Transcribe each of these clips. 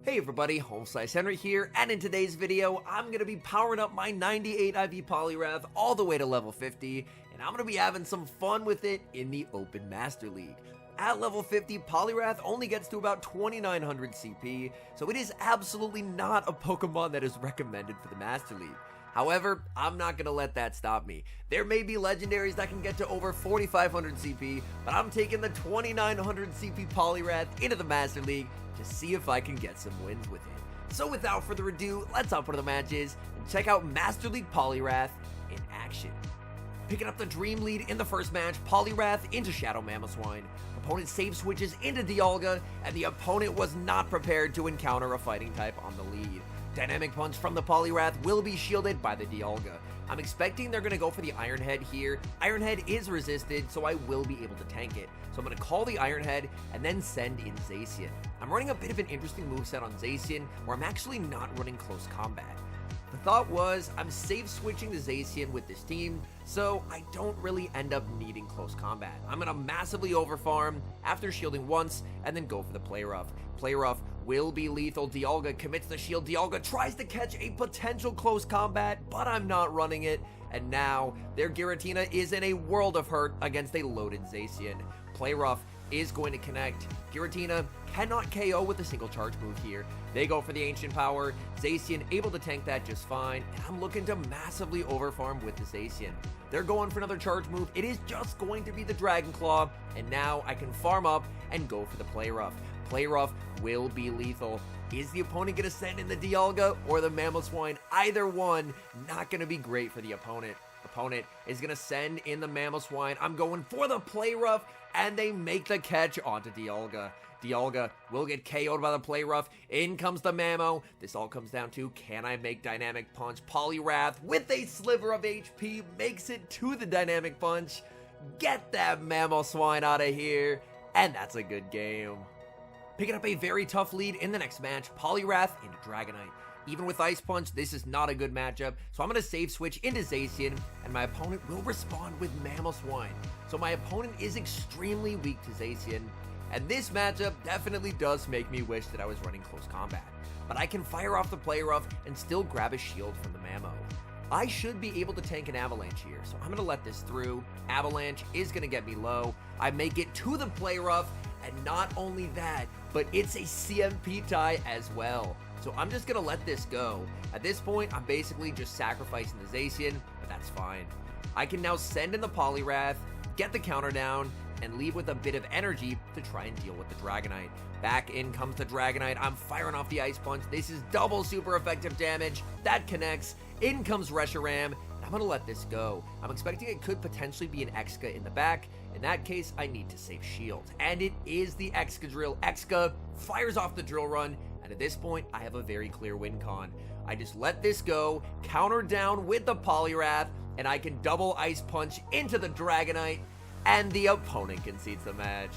Hey everybody, HomeSliceHenry here, and in today's video, I'm going to be powering up my 98 IV POLIWRATH all the way to level 50, and I'm going to be having some fun with it in the Open Master League. At level 50, POLIWRATH only gets to about 2900 CP, so it is absolutely not a Pokemon that is recommended for the Master League. However, I'm not going to let that stop me. There may be legendaries that can get to over 4500 CP, but I'm taking the 2900 CP POLIWRATH into the Master League to see if I can get some wins with it. So without further ado, let's hop into the matches and check out Master League POLIWRATH in action. Picking up the Dream Lead in the first match, POLIWRATH into Shadow Mamoswine. Opponent save switches into Dialga, and the opponent was not prepared to encounter a fighting type on the lead. Dynamic Punch from the POLIWRATH will be shielded by the Dialga. I'm expecting they're going to go for the Iron Head here. Iron Head is resisted, so I will be able to tank it. So I'm going to call the Iron Head and then send in Zacian. I'm running a bit of an interesting moveset on Zacian, where I'm actually not running close combat. The thought was, I'm safe switching to Zacian with this team, so I don't really end up needing close combat. I'm going to massively overfarm after shielding once, and then go for the Play Rough. Play Rough will be lethal. Dialga commits the shield. Dialga tries to catch a potential close combat, but I'm not running it. And now, their Giratina is in a world of hurt against a loaded Zacian. Play Rough is going to connect. Giratina cannot KO with a single charge move here. They go for the Ancient Power. Zacian able to tank that just fine, and I'm looking to massively overfarm with the Zacian. They're going for another charge move. It is just going to be the Dragon Claw, and now I can farm up and go for the Play Rough. Play Rough will be lethal. Is the opponent going to send in the Dialga or the Mamoswine? Either one, not going to be great for the opponent. Opponent is going to send in the Mamoswine. I'm going for the Play Rough, and they make the catch onto Dialga. Dialga will get KO'd by the Play Rough. In comes the Mamo. This all comes down to, can I make Dynamic Punch? POLIWRATH, with a sliver of HP, makes it to the Dynamic Punch. Get that Mamoswine out of here, and that's a good game. Picking up a very tough lead in the next match, POLIWRATH into Dragonite. Even with Ice Punch, this is not a good matchup, so I'm going to save switch into Zacian, and my opponent will respond with Mamoswine. So my opponent is extremely weak to Zacian, and this matchup definitely does make me wish that I was running close combat. But I can fire off the Play Rough and still grab a shield from the Mamo. I should be able to tank an Avalanche here, so I'm going to let this through. Avalanche is going to get me low. I make it to the Play Rough, and not only that, but it's a CMP tie as well. So I'm just going to let this go. At this point, I'm basically just sacrificing the Zacian, but that's fine. I can now send in the POLIWRATH, get the counter down, and leave with a bit of energy to try and deal with the Dragonite. Back in comes the Dragonite. I'm firing off the Ice Punch. This is double super effective damage. That connects. In comes Reshiram, and I'm going to let this go. I'm expecting it could potentially be an Exca in the back. In that case, I need to save shield. And it is the Excadrill. Exca fires off the Drill Run, and at this point, I have a very clear win con. I just let this go, counter down with the POLIWRATH, and I can double Ice Punch into the Dragonite, and the opponent concedes the match.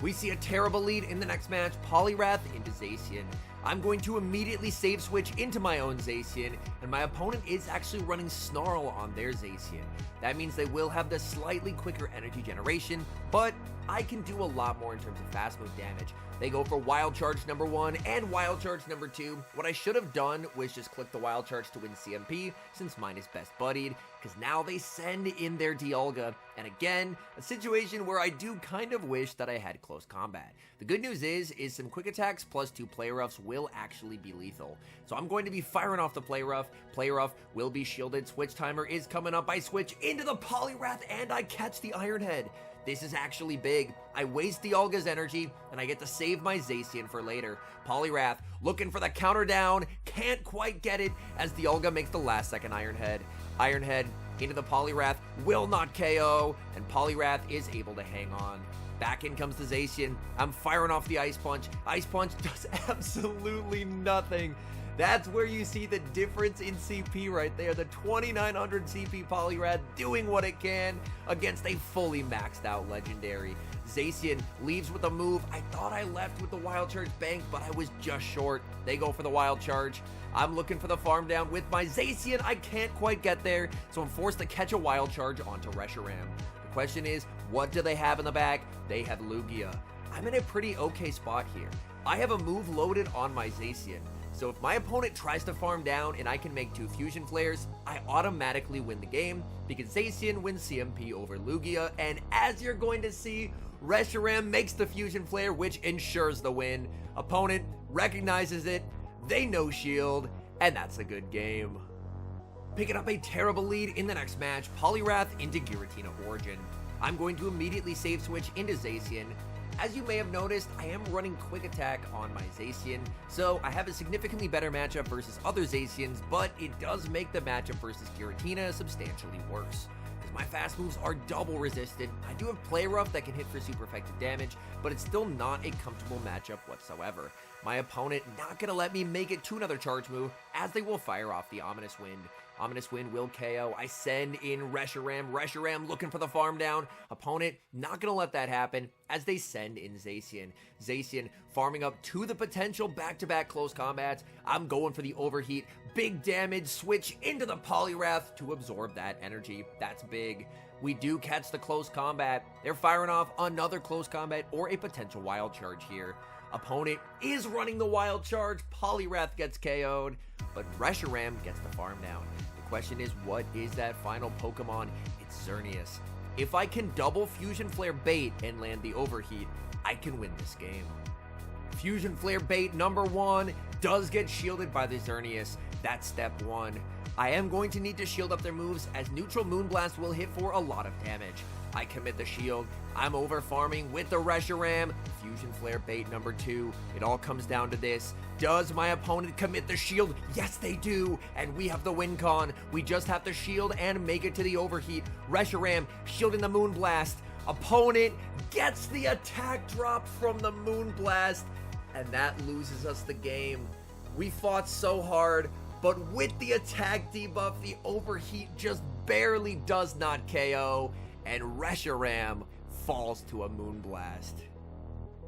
We see a terrible lead in the next match, POLIWRATH into Zacian. I'm going to immediately save switch into my own Zacian, and my opponent is actually running Snarl on their Zacian. That means they will have the slightly quicker energy generation, but I can do a lot more in terms of fast move damage. They go for Wild Charge number 1 and Wild Charge number 2. What I should have done was just click the Wild Charge to win CMP, since mine is best buddied, because now they send in their Dialga, and again, a situation where I do kind of wish that I had close combat. The good news is some quick attacks plus 2 Play Roughs will actually be lethal. So I'm going to be firing off the Play Rough. Play Rough will be shielded. Switch timer is coming up. I switch into the POLIWRATH, and I catch the Iron Head. This is actually big. I waste Dialga's energy, and I get to save my Zacian for later. POLIWRATH looking for the counter down, can't quite get it as Dialga makes the last second Iron Head. Iron Head into the POLIWRATH, will not KO, and POLIWRATH is able to hang on. Back in comes the Zacian. I'm firing off the Ice Punch. Ice Punch does absolutely nothing. That's where you see the difference in CP right there. The 2900 CP POLIWRATH doing what it can against a fully maxed out legendary. Zacian leaves with a move. I thought I left with the Wild Charge bank, but I was just short. They go for the Wild Charge. I'm looking for the farm down with my Zacian. I can't quite get there, so I'm forced to catch a Wild Charge onto Reshiram. The question is, what do they have in the back? They have Lugia. I'm in a pretty okay spot here. I have a move loaded on my Zacian. So if my opponent tries to farm down and I can make 2 Fusion Flares, I automatically win the game because Zacian wins CMP over Lugia, and as you're going to see, Reshiram makes the Fusion Flare, which ensures the win. Opponent recognizes it, they no shield, and that's a good game. Picking up a terrible lead in the next match, Poliwrath into Giratina Origin. I'm going to immediately save switch into Zacian. As you may have noticed, I am running Quick Attack on my Zacian, so I have a significantly better matchup versus other Zacians, but it does make the matchup versus Giratina substantially worse. Because my fast moves are double resisted, I do have Play Rough that can hit for super effective damage, but it's still not a comfortable matchup whatsoever. My opponent not going to let me make it to another charge move, as they will fire off the Ominous Wind. Ominous Wind will KO. I send in Reshiram. Reshiram looking for the farm down. Opponent not going to let that happen as they send in Zacian. Zacian farming up to the potential back-to-back close combats. I'm going for the overheat. Big damage. Switch into the Poliwrath to absorb that energy. That's big. We do catch the close combat. They're firing off another close combat or a potential wild charge here. Opponent is running the wild charge. Poliwrath gets KO'd, but Reshiram gets the farm down. The question is, what is that final Pokemon? It's Xerneas. If I can double Fusion Flare bait and land the overheat, I can win this game. Fusion Flare bait number 1 does get shielded by the Xerneas. That's step 1. I am going to need to shield up their moves as neutral Moonblast will hit for a lot of damage. I commit the shield. I'm over farming with the Reshiram. Fusion Flare bait number 2. It all comes down to this. Does my opponent commit the shield? Yes, they do. And we have the win con. We just have to shield and make it to the overheat. Reshiram shielding the Moonblast. Opponent gets the attack drop from the Moonblast. And that loses us the game. We fought so hard, but with the attack debuff, the overheat just barely does not KO. And Reshiram falls to a Moonblast.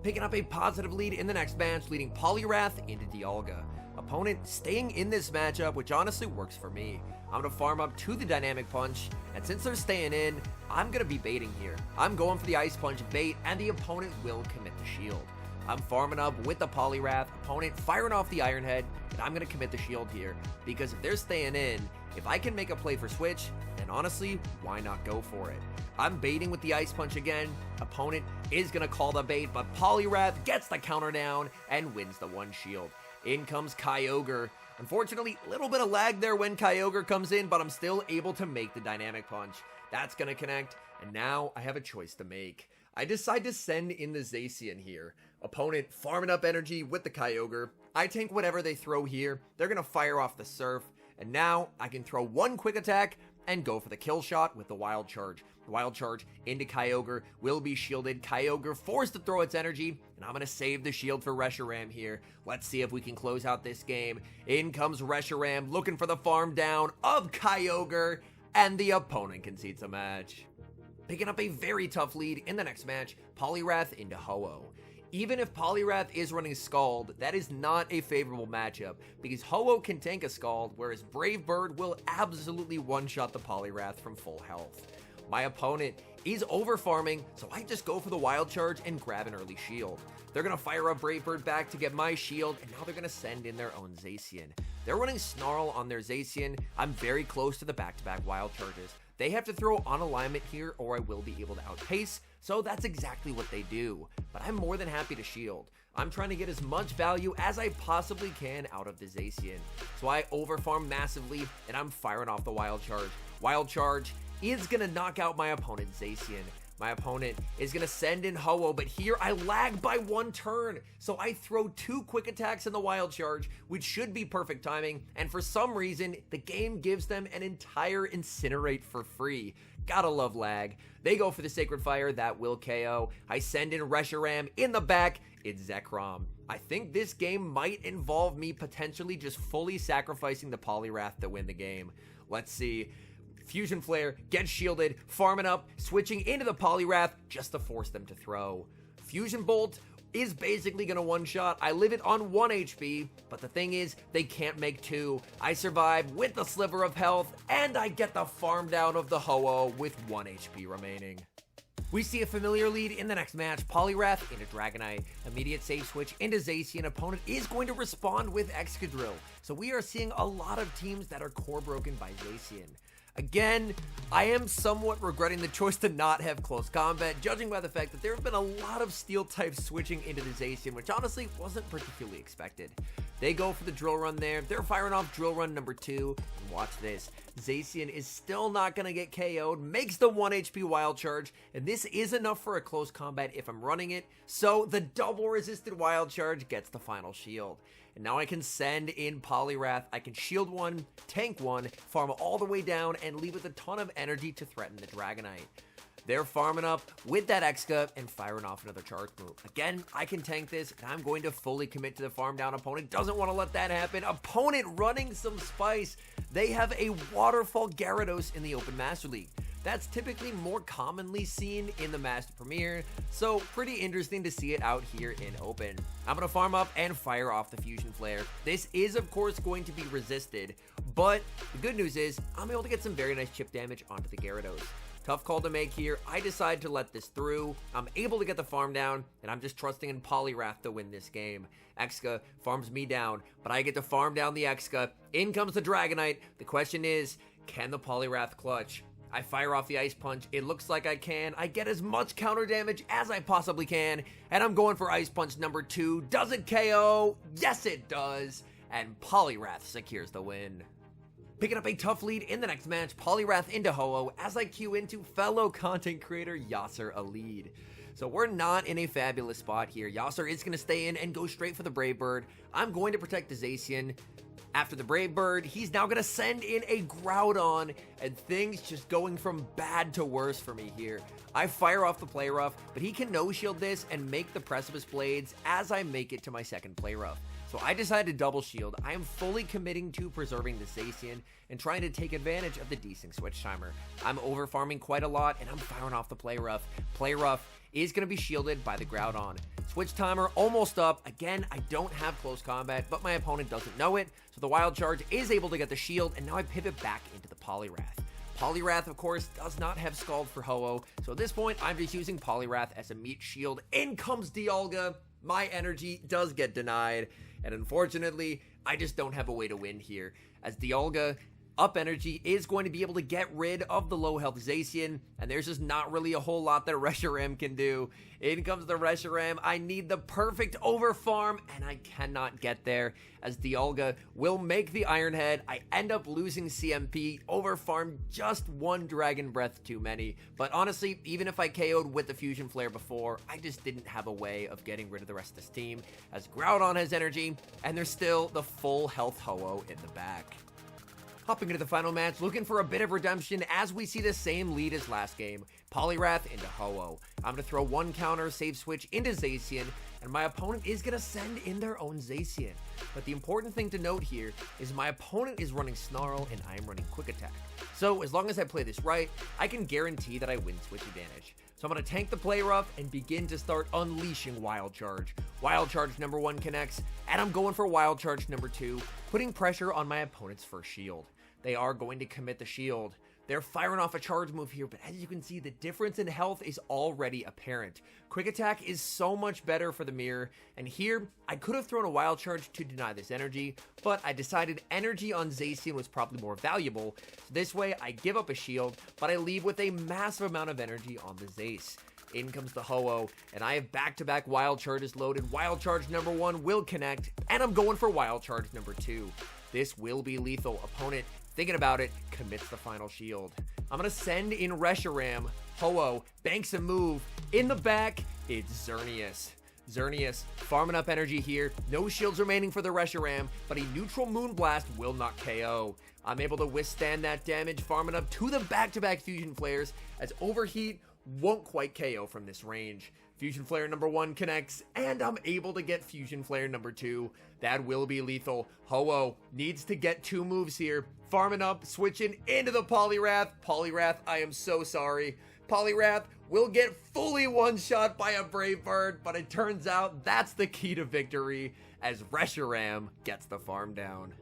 Picking up a positive lead in the next match, leading Poliwrath into Dialga. Opponent staying in this matchup, which honestly works for me. I'm going to farm up to the Dynamic Punch, and since they're staying in, I'm going to be baiting here. I'm going for the Ice Punch bait, and the opponent will commit the shield. I'm farming up with the Poliwrath, opponent firing off the Iron Head, and I'm going to commit the shield here, because if they're staying in, if I can make a play for switch, then honestly, why not go for it? I'm baiting with the Ice Punch again. Opponent is going to call the bait, but Poliwrath gets the counter down and wins the 1 shield. In comes Kyogre. Unfortunately, a little bit of lag there when Kyogre comes in, but I'm still able to make the Dynamic Punch. That's going to connect, and now I have a choice to make. I decide to send in the Zacian here. Opponent farming up energy with the Kyogre. I tank whatever they throw here. They're going to fire off the Surf, and now I can throw 1 quick attack and go for the kill shot with the Wild Charge. The Wild Charge into Kyogre will be shielded. Kyogre forced to throw its energy, and I'm going to save the shield for Reshiram here. Let's see if we can close out this game. In comes Reshiram looking for the farm down of Kyogre, and the opponent concedes a match. Picking up a very tough lead in the next match, Poliwrath into Ho-Oh. Even if Poliwrath is running Scald, that is not a favorable matchup, because Ho-Oh can tank a Scald, whereas Brave Bird will absolutely one-shot the Poliwrath from full health. My opponent is over farming, so I just go for the Wild Charge and grab an early shield. They're going to fire a Brave Bird back to get my shield, and now they're going to send in their own Zacian. They're running Snarl on their Zacian. I'm very close to the back-to-back Wild Charges. They have to throw on alignment here or I will be able to outpace, so that's exactly what they do. But I'm more than happy to shield. I'm trying to get as much value as I possibly can out of the Zacian. So I overfarm massively and I'm firing off the Wild Charge. Wild Charge is going to knock out my opponent's Zacian. My opponent is going to send in Ho-Oh, but here I lag by 1 turn. So I throw 2 quick attacks in the Wild Charge, which should be perfect timing. And for some reason, the game gives them an entire Incinerate for free. Gotta love lag. They go for the Sacred Fire, that will KO. I send in Reshiram in the back. It's Zekrom. I think this game might involve me potentially just fully sacrificing the Poliwrath to win the game. Let's see. Fusion Flare, gets shielded, farming up, switching into the Poliwrath just to force them to throw. Fusion Bolt is basically going to one-shot. I live it on 1 HP, but the thing is, they can't make 2. I survive with the Sliver of Health, and I get the farm down of the Ho-Oh with 1 HP remaining. We see a familiar lead in the next match, Poliwrath into Dragonite. Immediate save switch into Zacian. Opponent is going to respond with Excadrill. So we are seeing a lot of teams that are core broken by Zacian. Again, I am somewhat regretting the choice to not have close combat, judging by the fact that there have been a lot of steel types switching into the Zacian, which honestly wasn't particularly expected. They go for the drill run there. They're firing off drill run number 2. And watch this. Zacian is still not going to get KO'd, makes the 1 HP wild charge, and this is enough for a close combat if I'm running it. So the double resisted wild charge gets the final shield. And now I can send in Poliwrath. I can shield 1, tank 1, farm all the way down, and leave with a ton of energy to threaten the Dragonite. They're farming up with that Exca and firing off another charge move. Again, I can tank this, and I'm going to fully commit to the farm down. Opponent doesn't want to let that happen. Opponent running some spice. They have a Waterfall Gyarados in the Open Master League. That's typically more commonly seen in the Master Premier, so pretty interesting to see it out here in Open. I'm going to farm up and fire off the Fusion Flare. This is, of course, going to be resisted, but the good news is I'm able to get some very nice chip damage onto the Gyarados. Tough call to make here. I decide to let this through. I'm able to get the farm down, and I'm just trusting in Poliwrath to win this game. Exca farms me down, but I get to farm down the Exca. In comes the Dragonite. The question is, can the Poliwrath clutch? I fire off the Ice Punch. It looks like I can. I get as much counter damage as I possibly can, and I'm going for Ice Punch number 2. Does it KO? Yes, it does. And Poliwrath secures the win. Picking up a tough lead in the next match, Poliwrath into Ho-Oh as I queue into fellow content creator Yasser a lead. So we're not in a fabulous spot here. Yasser is going to stay in and go straight for the Brave Bird. I'm going to protect the Zacian. After the Brave Bird, he's now going to send in a Groudon, and things just going from bad to worse for me here. I fire off the Play Rough, but he can no-shield this and make the Precipice Blades as I make it to my second Play Rough. So I decided to double shield. I am fully committing to preserving the Zacian and trying to take advantage of the desync switch timer. I'm over farming quite a lot, and I'm firing off the Play Rough. Play Rough is going to be shielded by the Groudon. Switch timer almost up. Again, I don't have close combat, but my opponent doesn't know it, so the Wild Charge is able to get the shield, and now I pivot back into the Poliwrath. Poliwrath, of course, does not have Scald for Ho-Oh, so at this point, I'm just using Poliwrath as a meat shield. In comes Dialga. My energy does get denied, and unfortunately, I just don't have a way to win here, as Dialga up energy is going to be able to get rid of the low health Zacian, and there's just not really a whole lot that Reshiram can do. In comes the Reshiram. I need the perfect over farm, and I cannot get there, as Dialga will make the Iron Head. I end up losing CMP, over farm just one Dragon Breath too many, but honestly, even if I KO'd with the Fusion Flare before, I just didn't have a way of getting rid of the rest of this team, as Groudon has energy, and there's still the full health Ho-Oh in the back. Hopping into the final match, looking for a bit of redemption as we see the same lead as last game. Poliwrath into Ho-Oh. I'm going to throw one counter, save switch into Zacian, and my opponent is going to send in their own Zacian. But the important thing to note here is my opponent is running Snarl and I'm running Quick Attack. So as long as I play this right, I can guarantee that I win switch advantage. So I'm going to tank the Play Rough and begin to start unleashing Wild Charge. Wild Charge number 1 connects, and I'm going for Wild Charge number 2, putting pressure on my opponent's first shield. They are going to commit the shield. They're firing off a charge move here, but as you can see, the difference in health is already apparent. Quick Attack is so much better for the mirror, and here, I could have thrown a Wild Charge to deny this energy, but I decided energy on Zacian was probably more valuable, so this way I give up a shield, but I leave with a massive amount of energy on the Zace. In comes the Ho-Oh, and I have back-to-back Wild Charges loaded. Wild Charge number 1 will connect, and I'm going for Wild Charge number 2. This will be lethal. Opponent, thinking about it, commits the final shield. I'm going to send in Reshiram. Ho-Oh banks a move. In the back, it's Xerneas. Xerneas farming up energy here. No shields remaining for the Reshiram, but a neutral Moonblast will not KO. I'm able to withstand that damage, farming up to the back-to-back Fusion Flares, as Overheat won't quite KO from this range. Fusion Flare number 1 connects, and I'm able to get Fusion Flare number 2. That will be lethal. Ho-Oh needs to get 2 moves here. Farming up, switching into the Poliwrath. Poliwrath, I am so sorry. Poliwrath will get fully one-shot by a Brave Bird, but it turns out that's the key to victory, as Reshiram gets the farm down.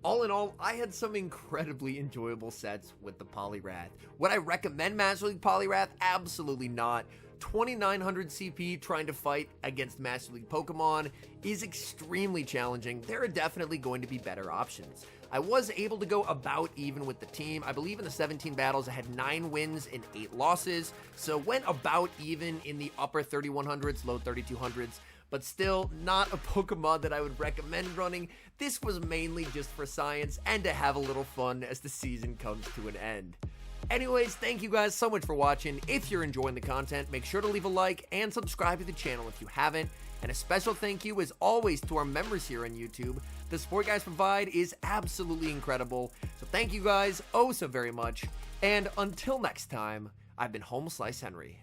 All in all, I had some incredibly enjoyable sets with the Poliwrath. Would I recommend Master League Poliwrath? Absolutely not. 2900 CP trying to fight against Master League Pokemon is extremely challenging. There are definitely going to be better options. I was able to go about even with the team. I believe in the 17 battles I had 9 wins and 8 losses, so went about even in the upper 3100s, low 3200s, but still not a Pokemon that I would recommend running. This was mainly just for science and to have a little fun as the season comes to an end. Anyways, thank you guys so much for watching. If you're enjoying the content, make sure to leave a like and subscribe to the channel if you haven't. And a special thank you, as always, to our members here on YouTube. The support you guys provide is absolutely incredible. So thank you guys oh so very much. And until next time, I've been HomeSliceHenry.